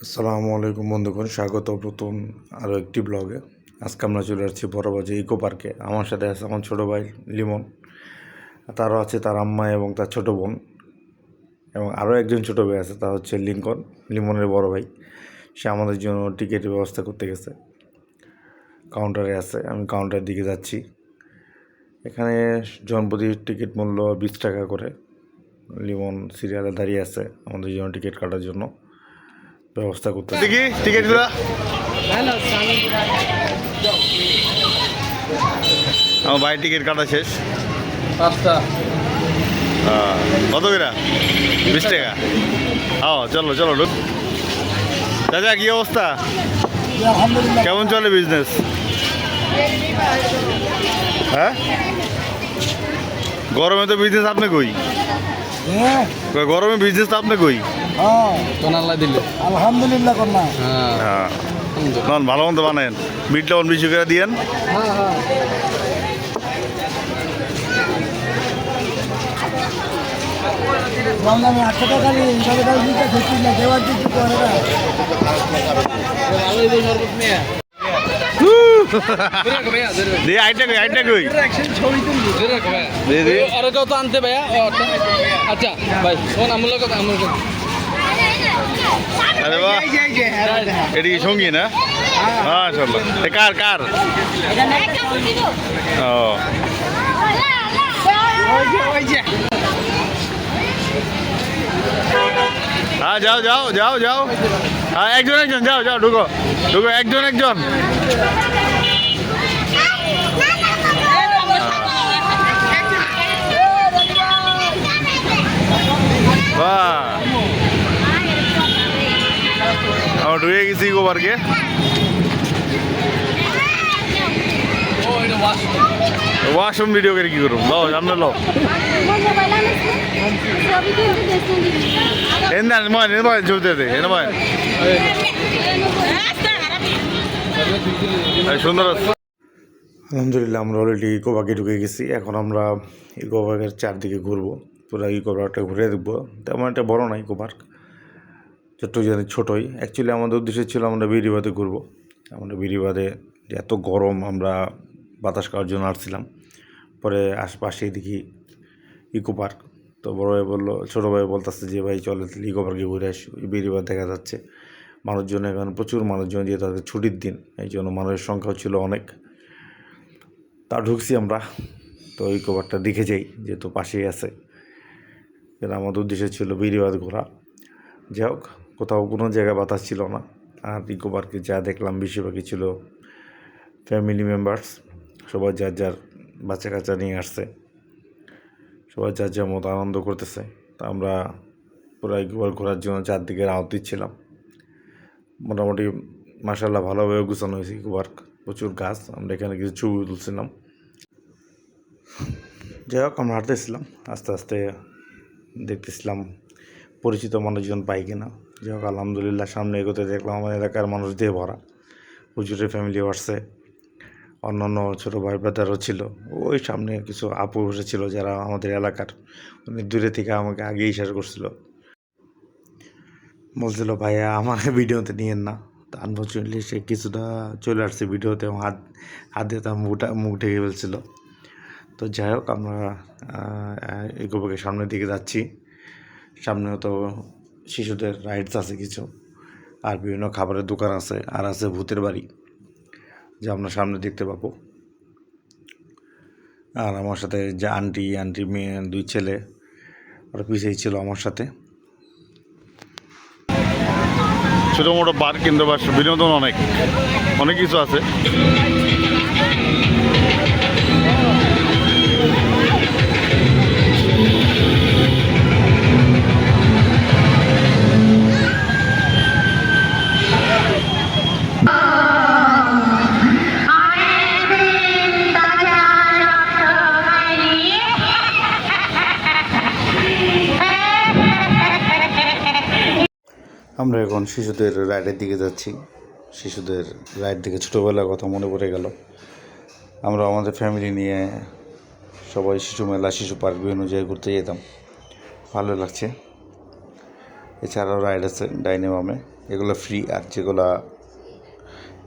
আসসালামু আলাইকুম বন্ধুগণ, স্বাগত নতুন আরও একটি ব্লগে। আজকে আমরা চলে আসছি বড়বাজার ইকো পার্কে। আমার সাথে আছে আমার ছোটো ভাই লিমন, তারও আছে তার আম্মা এবং তার ছোটো বোন, এবং আরও একজন ছোটো ভাই আছে, তা হচ্ছে লিঙ্কন, লিমনের বড় ভাই। সে আমাদের জন্য টিকিটের ব্যবস্থা করতে গেছে, কাউন্টারে আছে। আমি কাউন্টারের দিকে যাচ্ছি। এখানে জনপ্রতি টিকিট মূল্য 20 টাকা করে। লিমন সিরিয়ালে দাঁড়িয়ে আছে আমাদের জন্য টিকিট কাটার জন্য ব্যবস্থা করতে। দেখি টিকিটগুলো আমার ভাই টিকিট কাটা শেষ। 5টা কত করে? 20 টাকা। চলো চলো ঢুক। দাদা কি অবস্থা, কেমন চলে বিজনেস? হ্যাঁ, গরমে তো বিজনেস আপনি কই? গরমে বিজনেস তো আপনি কই? আলহামদুলিল্লাহ করনা। হ্যাঁ, তখন ভালো মন্দ বানায়েন, বিট লবণ বেশি করে দিয়েন। আমি 800 টাকা দেওয়ার দিচ্ছি দিয়ে আইটা কই আরে কত আনতে ভাইয়া? আচ্ছা ভাই শোন আমুলের কথা আরে বাহ, এটি কি সঙ্গী না? হ্যাঁ চলো। কার কার? ও হ্যাঁ, যাও যাও যাও যাও। হ্যাঁ, একজন একজন যাও যাও, ঢুকো ঢুকো, একজন একজন। বাহ, আমরা ঢুকে গেছি ইকো পার্কে। ওয়াশরুম ভিডিও করে কি করবো? লো সামনে লো। সুন্দর। আলহামদুলিল্লাহ, আমরা অলরেডি ইকো পার্কে ঢুকে গেছি। এখন আমরা ইকো পার্কের চারদিকে ঘুরবো, পুরো ইকো পার্কটা ঘুরে দেখবো। তেমন একটা বড় না ইকো পার্ক, ছোটোই। অ্যাকচুয়ালি আমাদের উদ্দেশ্য ছিল আমরা বেড়িবাঁধে ঘুরবো। আমরা বেড়িবাঁধে এত গরম, আমরা বাতাস খাওয়ার জন্য আসছিলাম। পরে আশপাশেই দেখি ইকো পার্ক। তো বড় ভাই বললো, ছোটো ভাই বলতেছে যে ভাই চলে ইকো পার্কে ঘুরে আসি। বেড়িবাঁধ দেখা যাচ্ছে মানুষজন, এখানে প্রচুর মানুষজন, যে তাদের ছুটির দিন, এই জন্য মানুষের সংখ্যাও ছিল অনেক। তা ঢুকছি আমরা। তো ইকো পার্কটা দেখে যাই, যেহেতু পাশেই আছে। এটা আমাদের উদ্দেশ্য ছিল বেড়িবাঁধ ঘোরা। যাই হোক, কোথাও কোনো জায়গায় বাতাস ছিল না। আর ইকো পার্কে যা দেখলাম বেশিরভাগই ছিল ফ্যামিলি মেম্বার্স, সবাই যার যার বাচ্চা কাচ্চা নিয়ে আসছে, সবাই যার যার মতো আনন্দ করতেছে। তা আমরা পুরো ইকো পার্ক ঘোরার জন্য চারদিকে রাউত দিচ্ছিলাম। মোটামুটি মাশাআল্লাহ ভালোভাবে গুছানো হয়েছে ইকো পার্ক, প্রচুর গাছ। আমরা এখানে কিছু ছবি তুলছিলাম। যাই হোক, আমরা হাঁটতেছিলাম, আস্তে আস্তে দেখতেছিলাম পরিচিত মানুষজন পাই কিনা। যাই হোক, আলহামদুলিল্লাহ সামনে এগোতে দেখলাম আমার এলাকার মানুষ দিয়ে ভরা, হুজুরের ফ্যামিলিও আসছে, অন্যান্য ছোটো ভাই ব্রাদারও ছিল। ওই সামনে কিছু আপু বসেছিল যারা আমাদের এলাকার, উনি দূরে থেকে আমাকে আগে ইশারা করছিল, বলছিল ভাইয়া আমার ভিডিওতে নিয়েন না। তা আনফর্চুনেটলি সে কিছুটা চলে আসছে ভিডিওতে, এবং হাত দিয়ে তার মুখ ঢেকে ফেলছিল। তো যাই হোক, আমরা ইকো পার্কের সামনের দিকে যাচ্ছি। সামনেও তো শিশুদের রাইডস আছে কিছু, আর বিভিন্ন খাবারের দোকান আছে, আর আছে ভূতের বাড়ি, যা আমরা সামনে দেখতে পাবো। আর আমার সাথে যে আন্টি মেয়ে, দুই ছেলে, ওরা পিছিয়ে ছিল আমার সাথে। ছোটো মোটো পার্ক, কিন্তু বিনোদন অনেক অনেক কিছু আছে। আমরা এখন শিশুদের রাইডের দিকে যাচ্ছি। শিশুদের রাইড দেখে ছোটোবেলার কথা মনে পড়ে গেল। আমরা আমাদের ফ্যামিলি নিয়ে সবাই শিশু মেলা, শিশু পার্ক বিভিন্ন জায়গায় ঘুরতে যেতাম, ভালো লাগছে। এছাড়াও রাইড আছে ডাইনে বামে। এগুলো ফ্রি, আর যেগুলো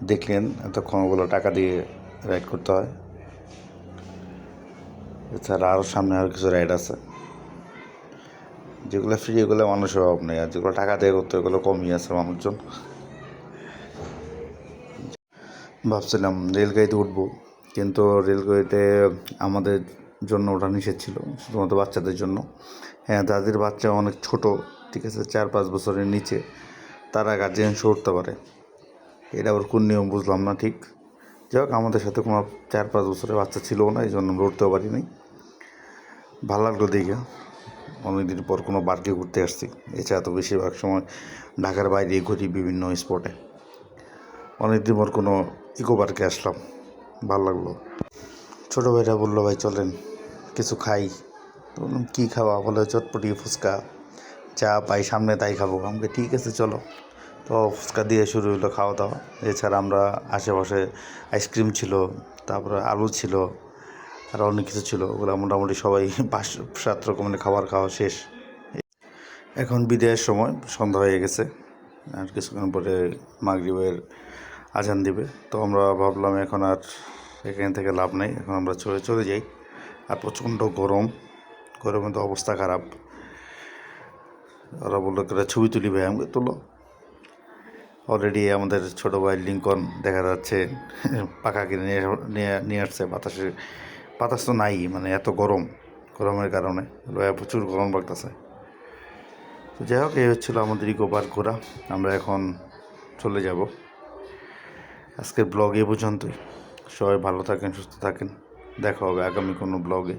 দেখলেন এতক্ষণ ওগুলো টাকা দিয়ে রাইড করতে হয়। এছাড়া আরও সামনে আরও কিছু রাইড আছে, যেগুলো ফ্রি এগুলো মানুষের অভাব নেই, আর যেগুলো টাকা দিয়ে করতে এগুলো কমই আছে মানুষজন। ভাবছিলাম রেলগাড়িতে উঠবো, কিন্তু রেলগাড়িতে আমাদের জন্য ওটা নিষেধ ছিল, শুধুমাত্র বাচ্চাদের জন্য। হ্যাঁ, যাদের বাচ্চা অনেক ছোট, ঠিক আছে, 4-5 বছরের নিচে, তারা গার্জিয়ান শো উঠতে পারে। এটা আবার কোন নিয়ম বুঝলাম না ঠিক। যাই হোক, আমাদের সাথে কোনো 4-5 বছরের বাচ্চা ছিল না, এই জন্য আমরা উঠতেও পারিনি। ভালো লাগলো দেখে, অনেকদিন পর কোনো পার্কে ঘুরতে আসছি। এছাড়া তো বেশিরভাগ সময় ঢাকার বাইরে ঘুরি বিভিন্ন স্পটে। অনেকদিন পর কোনো ইকো পার্কে আসলাম, ভালো লাগলো। ছোটো ভাইরা বললো, ভাই চলেন কিছু খাই। তো বললাম কী খাওয়া? বলে চটপটি, ফুচকা, চা পাই সামনে তাই খাবো। আমাকে ঠিক আছে চলো। তো ফুচকা দিয়ে শুরু হলো খাওয়া দাওয়া। এছাড়া আমরা আশেপাশে আইসক্রিম ছিল, তারপরে আলু ছিল, আর অনেক কিছু ছিল। ওগুলো মোটামুটি সবাই 5-7 রকমের খাবার খাওয়া শেষ। এখন বিদায়ের সময়, সন্ধ্যা হয়ে গেছে, আর কিছুক্ষণ পরে মাগরিবের আজান দিবে। তো আমরা ভাবলাম এখন আর এখান থেকে লাভ নেই, এখন আমরা চলে যাই। আর প্রচণ্ড গরমে তো অবস্থা খারাপ। ওরা বললো একটা ছবি তুলি ভাই, আমাকে তুলো। অলরেডি আমাদের ছোটো ভাই লিঙ্কন দেখা যাচ্ছে পাখা কিনে নিয়ে আসছে। বাতাস তো নাই, মানে এত গরমের কারণে প্রচুর গরম লাগতেছে। তো যাই হোক, এই হচ্ছিলো আমাদের ইকো পার্ক ঘোরা। আমরা এখন চলে যাব। আজকের ব্লগ এ পর্যন্তই। সবাই ভালো থাকেন, সুস্থ থাকেন। দেখা হবে আগামী কোনো ব্লগে।